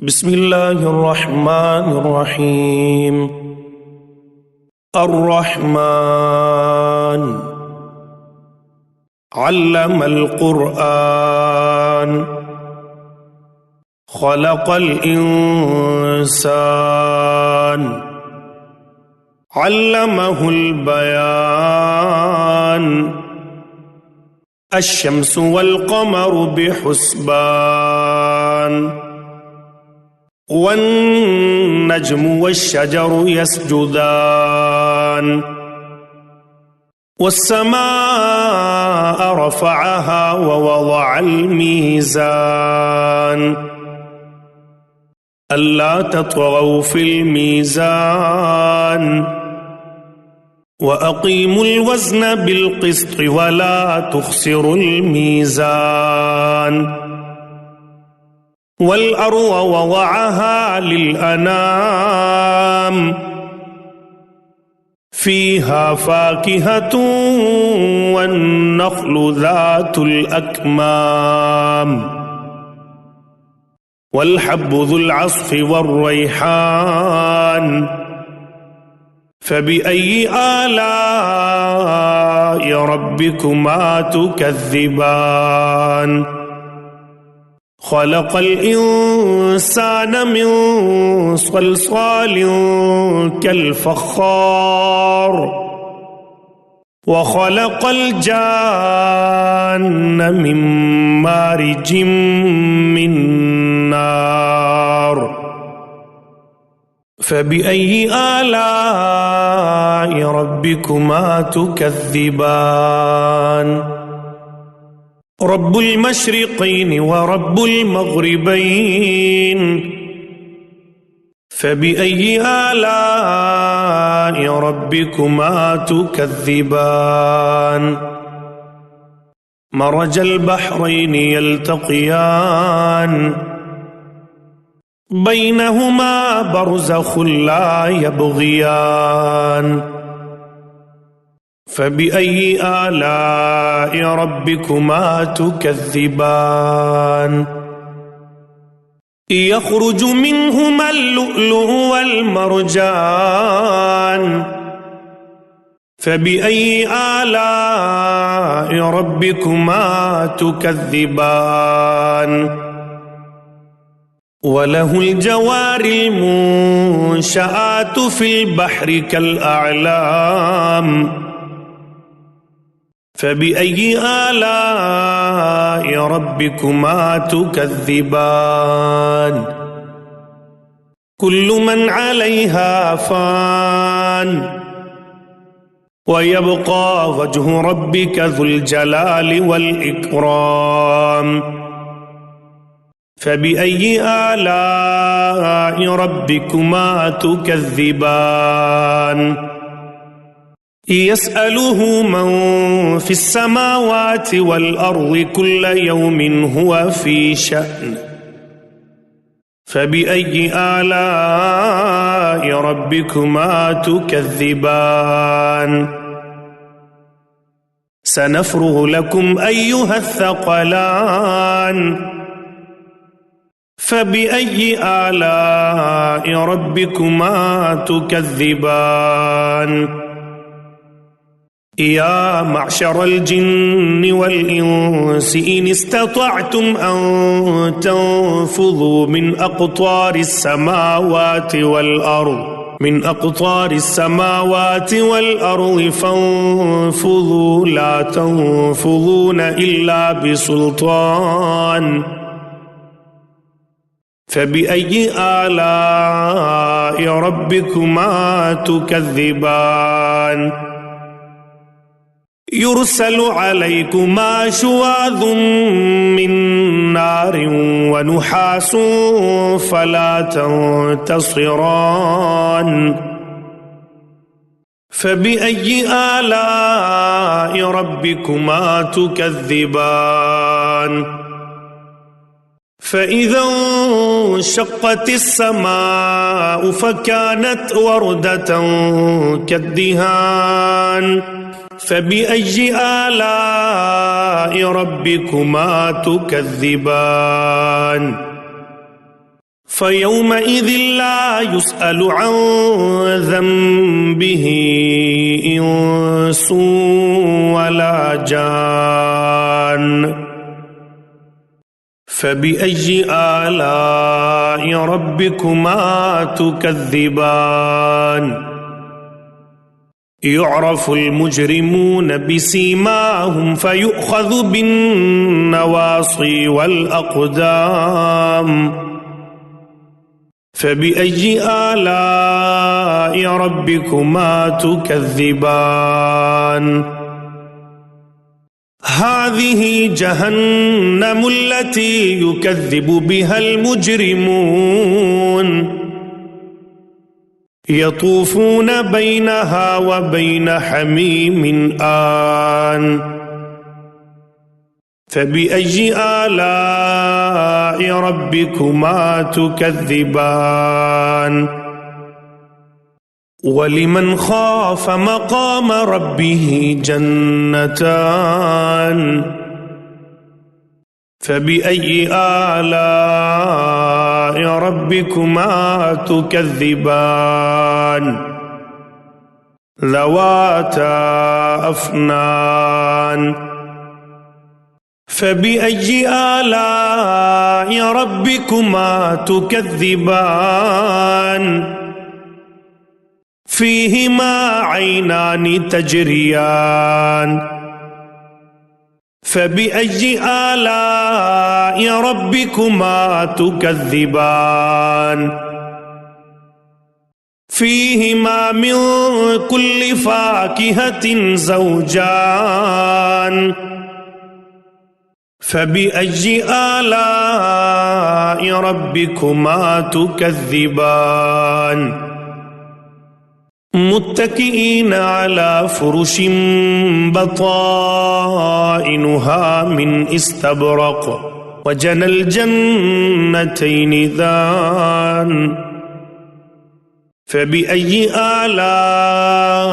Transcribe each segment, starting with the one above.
بسم الله الرحمن الرحيم. الرحمن علم القرآن خلق الإنسان علمه البيان الشمس والقمر بحسبان والنجم والشجر يسجدان والسماء رفعها ووضع الميزان ألا تطغوا في الميزان وأقيموا الوزن بالقسط ولا تخسروا الميزان والأرض وضعها للأنام فيها فاكهة والنخل ذات الأكمام والحب ذو العصف والريحان فبأي آلاء ربكما تكذبان خلق الإنسان من صلصال كالفخار وخلق الجان من مارج من نار فبأي آلاء ربكما تكذبان رب المشرقين ورب المغربين فبأي آلاء ربكما تكذبان مرج البحرين يلتقيان بينهما برزخ لا يبغيان فبأي آلاء ربكما تكذبان يخرج منهما اللؤلؤ والمرجان فبأي آلاء ربكما تكذبان وله الجوار المنشآت في البحر كالأعلام فبأي آلاء ربكما تكذبان كل من عليها فان ويبقى وجه ربك ذو الجلال والإكرام فبأي آلاء ربكما تكذبان يسأله من في السماوات والأرض كل يوم هو في شأن فبأي آلاء ربكما تكذبان سنفرغ لكم أيها الثقلان فبأي آلاء ربكما تكذبان يا معشر الجن والإنس إن استطعتم أن تنفذوا من أقطار السماوات والأرض فانفذوا لا تنفذون إلا بسلطان فبأي آلاء ربكما تكذبان يرسل عليكما شواظ من نار ونحاس فلا تنتصران فبأي آلاء ربكما تكذبان فإذا انشقت السماء فكانت وردة كالدهان فبأي آلاء ربكما تكذبان فيومئذ لا يسأل عن ذنبه إنس ولا جان. فبأي آلاء ربكما تكذبان؟ يعرف المجرمون بسيماهم فيؤخذ بالنواصي والأقدام. فبأي آلاء ربكما تكذبان؟ هذه جهنم التي يكذب بها المجرمون، يطوفون بينها وبين حميم آن. فبأي آلاء ربكما تكذبان؟ ولمن خاف مقام ربه جنتان. فبأي آلاء ربكما تكذبان؟ ذواتا أفنان. فبأي آلاء ربكما تكذبان؟ فيهما عينان تجريان. فبأي آلاء ربكما تكذبان؟ فيهما من كل فاكهة زوجان. فبأي آلاء ربكما تكذبان؟ متكئين على فرش بطائنها من استبرق وجنى الجنتين دان. فبأي آلاء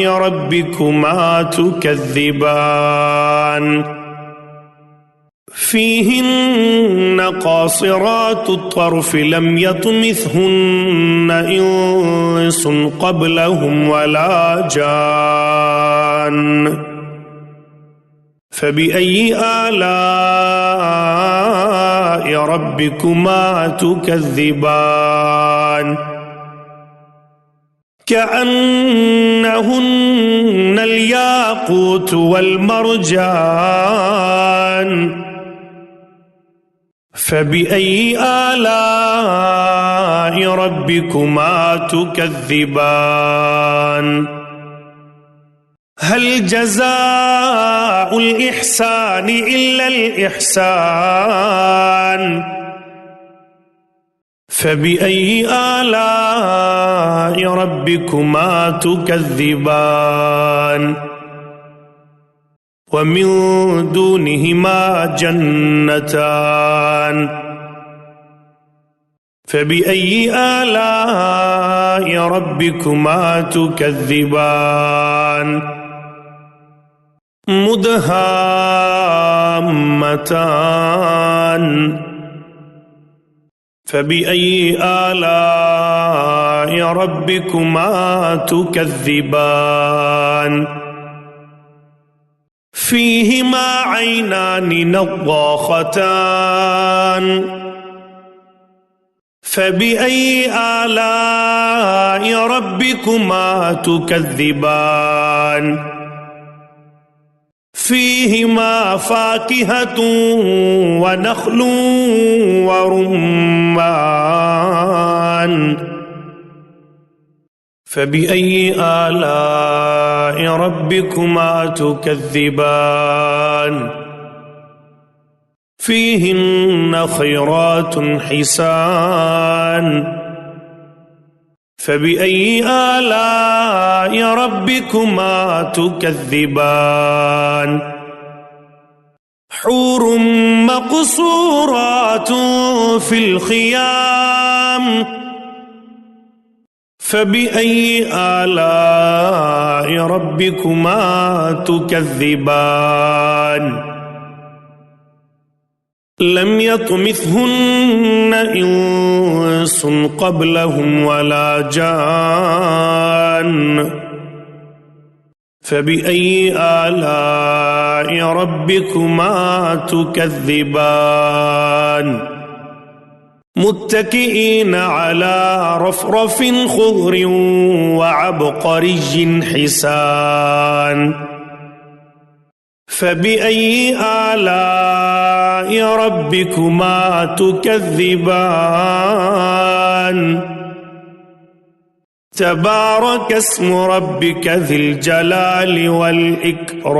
ربكما تكذبان؟ فيهن قاصرات الطرف لم يطمثهن إنس قبلهم ولا جان. فبأي آلاء ربكما تكذبان؟ كأنهن الياقوت والمرجان. فبأي آلاء ربكما تكذبان؟ هل جزاء الإحسان إلا الإحسان؟ فبأي آلاء ربكما تكذبان؟ ومن دونهما جنتان. فبأي آلاء ربكما تكذبان؟ مدهامتان. فبأي آلاء ربكما تكذبان؟ فيهما عينان نضاختان. فبأي آلاء ربكما تكذبان؟ فيهما فاكهة ونخل ورمان. فبأي آلاء ربكما تكذبان؟ فيهن خيرات حسان. فبأي آلاء ربكما تكذبان؟ حور مقصورات في الخيام. فبأي آلاء ربكما تكذبان؟ لم يطمثهن إنس قبلهم ولا جان فبأي آلاء ربكما تكذبان متكئين على رفرف خضر وعبقري حسان فبأي آلاء ربكما تكذبان تبارك اسم ربك ذي الجلال والإكرام